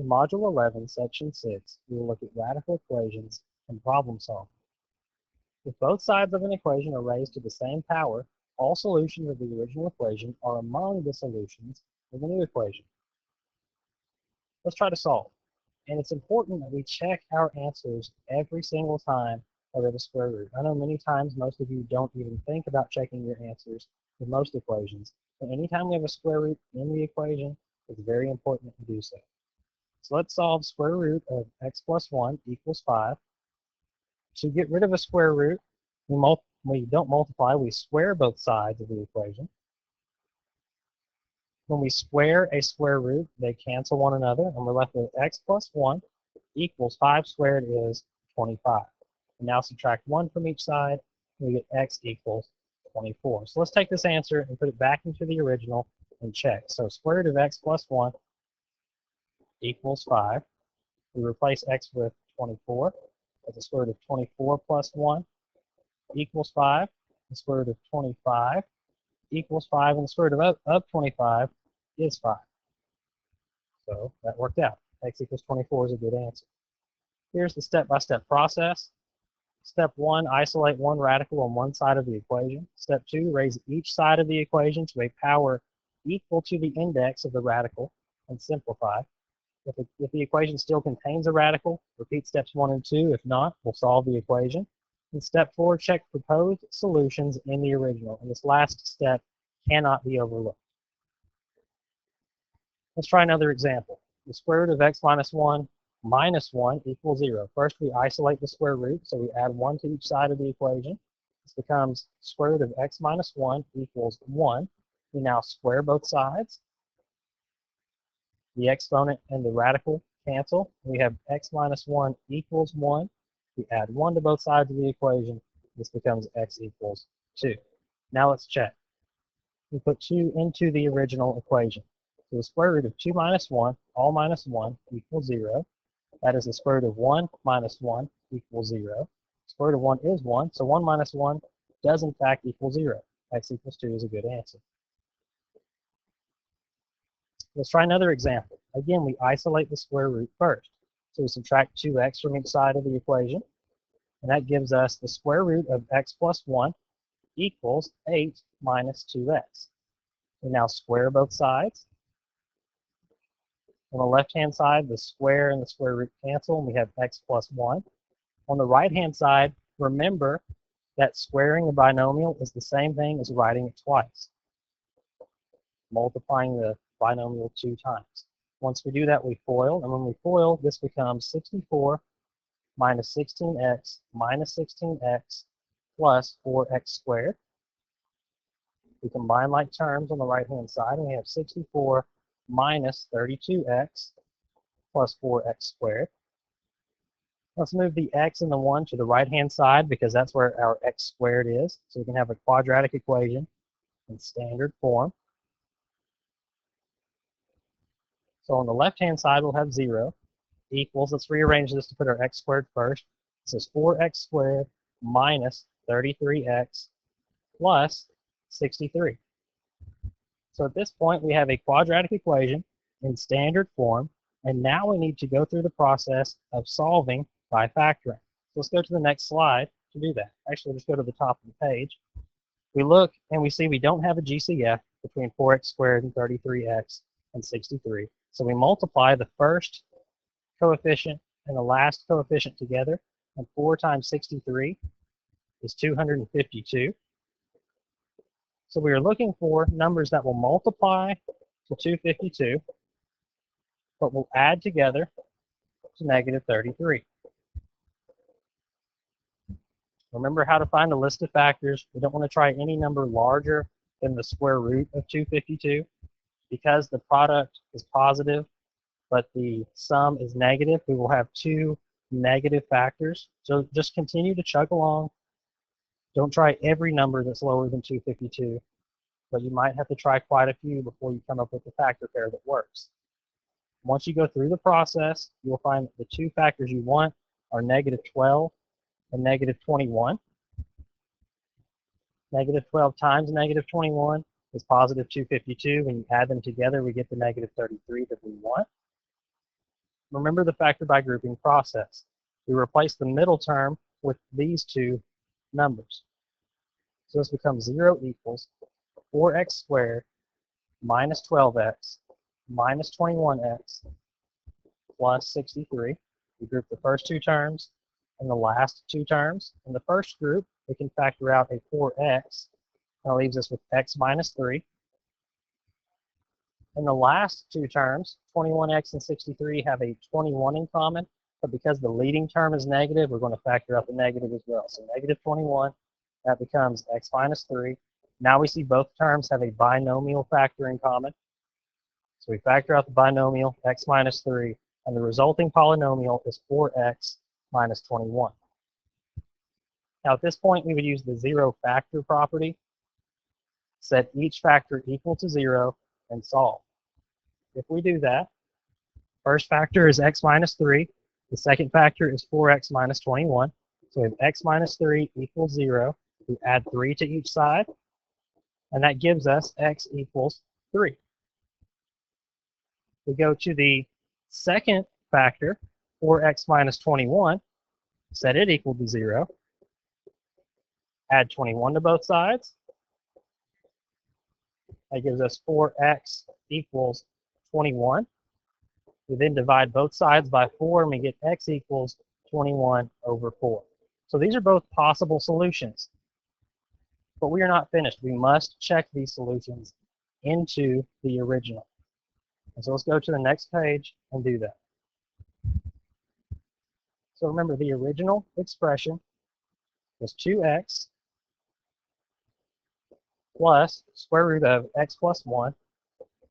In Module 11, Section 6, we will look at radical equations and problem solving. If both sides of an equation are raised to the same power, all solutions of the original equation are among the solutions of the new equation. Let's try to solve. And it's important that we check our answers every single time over the square root. I know many times most of you don't even think about checking your answers with most equations, but anytime we have a square root in the equation, it's very important to do so. So let's solve square root of x plus 1 equals 5. To get rid of a square root, we don't multiply, we square both sides of the equation. When we square a square root, they cancel one another, and we're left with x plus 1 equals 5 squared is 25. And now subtract 1 from each side, and we get x equals 24. So let's take this answer and put it back into the original and check. So square root of x plus 1 equals 5. We replace x with 24. That's the square root of 24 plus 1 equals 5. The square root of 25 equals 5, and the square root of 25 is 5. So that worked out. X equals 24 is a good answer. Here's the step-by-step process. Step 1, isolate one radical on one side of the equation. Step 2, raise each side of the equation to a power equal to the index of the radical and simplify. If the equation still contains a radical, repeat steps 1 and 2. If not, we'll solve the equation. In step 4, check proposed solutions in the original. And this last step cannot be overlooked. Let's try another example. The square root of x minus 1 equals 0. First, we isolate the square root, so we add 1 to each side of the equation. This becomes square root of x minus 1 equals 1. We now square both sides. The exponent and the radical cancel. We have x minus 1 equals 1. We add 1 to both sides of the equation. This becomes x equals 2. Now let's check. We put 2 into the original equation. So the square root of 2 minus 1, all minus 1, equals 0. That is the square root of 1 minus 1 equals 0. Square root of 1 is 1, so 1 minus 1 does in fact equal 0. X equals 2 is a good answer. Let's try another example. Again, we isolate the square root first. So we subtract 2x from each side of the equation, and that gives us the square root of x plus 1 equals 8 minus 2x. We now square both sides. On the left-hand side, the square and the square root cancel, and we have x plus 1. On the right-hand side, remember that squaring the binomial is the same thing as writing it twice, multiplying the binomial 2 times. Once we do that, we FOIL, and when we FOIL, this becomes 64 minus 16x minus 16x plus 4x squared. We combine like terms on the right-hand side, and we have 64 minus 32x plus 4x squared. Let's move the x and the 1 to the right-hand side because that's where our x squared is. So we can have a quadratic equation in standard form. So on the left-hand side, we'll have 0 equals, let's rearrange this to put our x squared first. This is 4x squared minus 33x plus 63. So at this point, we have a quadratic equation in standard form, and now we need to go through the process of solving by factoring. So let's go to the next slide to do that. Actually, let's go to the top of the page. We look and we see we don't have a GCF between 4x squared and 33x and 63. So we multiply the first coefficient and the last coefficient together, and 4 times 63 is 252. So we are looking for numbers that will multiply to 252, but will add together to negative 33. Remember how to find a list of factors. We don't want to try any number larger than the square root of 252. Because the product is positive, but the sum is negative, we will have 2 negative factors. So just continue to chug along. Don't try every number that's lower than 252, but you might have to try quite a few before you come up with a factor pair that works. Once you go through the process, you'll find that the 2 factors you want are negative 12 and negative 21. Negative 12 times negative 21 is positive 252. When you add them together, we get the negative 33 that we want. Remember the factor by grouping process. We replace the middle term with these two numbers. So this becomes 0 equals 4x squared minus 12x minus 21x plus 63. We group the first two terms and the last two terms. In the first group, we can factor out a 4x. That leaves us with x minus 3. In the last two terms, 21x and 63 have a 21 in common, but because the leading term is negative, we're going to factor out the negative as well. So negative 21, that becomes x minus 3. Now we see both terms have a binomial factor in common. So we factor out the binomial, x minus 3, and the resulting polynomial is 4x minus 21. Now at this point, we would use the zero factor property, set each factor equal to 0, and solve. If we do that, first factor is x minus 3, the second factor is 4x minus 21, so we have x minus 3 equals 0. We add 3 to each side, and that gives us x equals 3. We go to the second factor, 4x minus 21, set it equal to 0, add 21 to both sides. That gives us 4x equals 21. We then divide both sides by 4, and we get x equals 21 over 4. So these are both possible solutions. But we are not finished. We must check these solutions into the original. And so let's go to the next page and do that. So remember, the original expression was 2x plus square root of x plus 1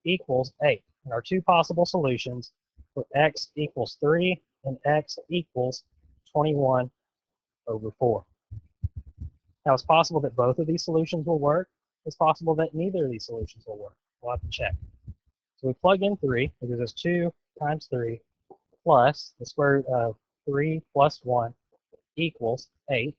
equals 8. And our two possible solutions were x equals 3 and x equals 21 over 4. Now, it's possible that both of these solutions will work. It's possible that neither of these solutions will work. We'll have to check. So we plug in 3. It gives us 2 times 3 plus the square root of 3 plus 1 equals 8.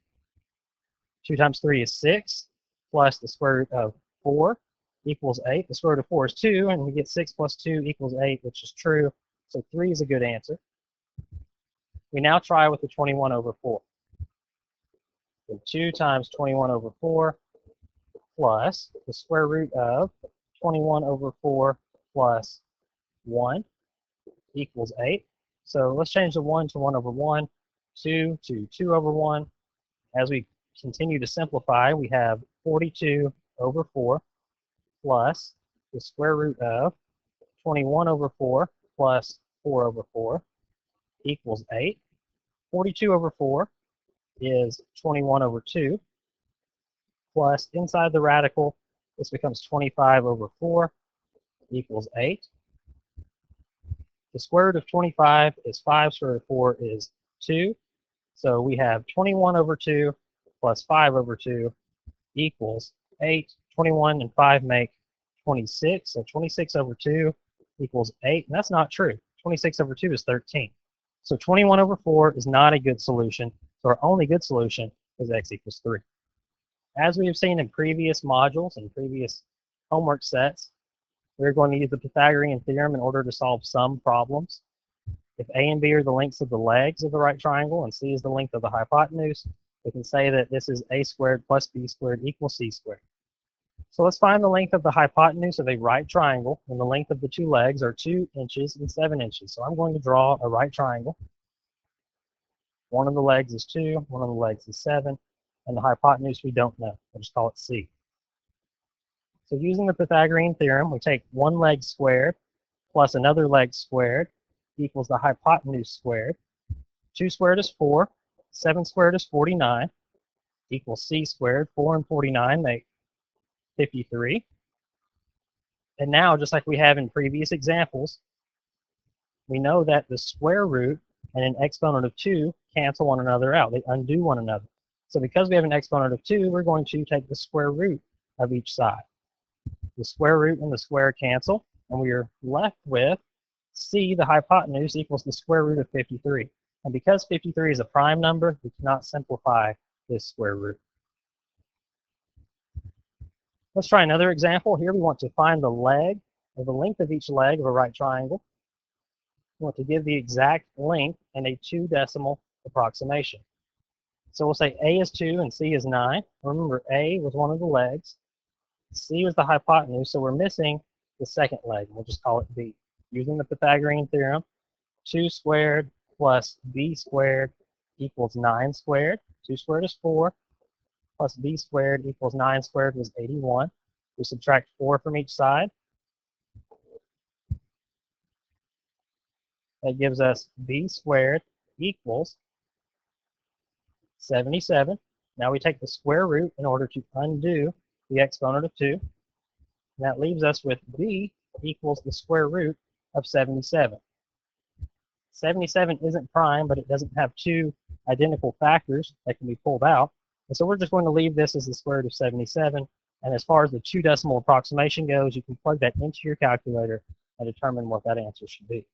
2 times 3 is 6 plus the square root of 4 equals 8. The square root of 4 is 2, and we get 6 plus 2 equals 8, which is true. So 3 is a good answer. We now try with the 21 over 4. So 2 times 21 over 4 plus the square root of 21 over 4 plus 1 equals 8. So let's change the 1 to 1 over 1, 2 to 2 over 1. As we continue to simplify, we have 42 over 4 plus the square root of 21 over 4 plus 4 over 4 equals 8. 42 over 4 is 21 over 2 plus inside the radical, this becomes 25 over 4 equals 8. The square root of 25 is 5, square root of 4 is 2. So we have 21 over 2 plus 5 over 2 equals 8. 21 and 5 make 26. So 26 over 2 equals 8. And that's not true. 26 over 2 is 13. So 21 over 4 is not a good solution. So our only good solution is x equals 3. As we have seen in previous modules and previous homework sets, we're going to use the Pythagorean theorem in order to solve some problems. If A and B are the lengths of the legs of the right triangle and C is the length of the hypotenuse, we can say that this is a squared plus b squared equals c squared. So let's find the length of the hypotenuse of a right triangle, and the length of the two legs are 2 inches and 7 inches. So I'm going to draw a right triangle. One of the legs is 2, one of the legs is 7, and the hypotenuse we don't know. We'll just call it c. So using the Pythagorean theorem, we take one leg squared plus another leg squared equals the hypotenuse squared. 2 squared is 4, 7 squared is 49, equals c squared. 4 and 49 make 53. And now, just like we have in previous examples, we know that the square root and an exponent of 2 cancel one another out. They undo one another. So because we have an exponent of 2, we're going to take the square root of each side. The square root and the square cancel, and we are left with c, the hypotenuse, equals the square root of 53. And because 53 is a prime number, we cannot simplify this square root. Let's try another example. Here we want to find the leg, or the length of each leg of a right triangle. We want to give the exact length in a 2-decimal approximation. So we'll say A is 2 and C is 9. Remember, A was one of the legs. C was the hypotenuse, so we're missing the second leg. We'll just call it B. Using the Pythagorean theorem, 2 squared plus B squared equals 9 squared. 2 squared is 4, plus B squared equals 9 squared was 81. We subtract 4 from each side. That gives us B squared equals 77. Now we take the square root in order to undo the exponent of 2. And that leaves us with B equals the square root of 77. 77 isn't prime, but it doesn't have two identical factors that can be pulled out. And so we're just going to leave this as the square root of 77. And as far as the 2-decimal approximation goes, you can plug that into your calculator and determine what that answer should be.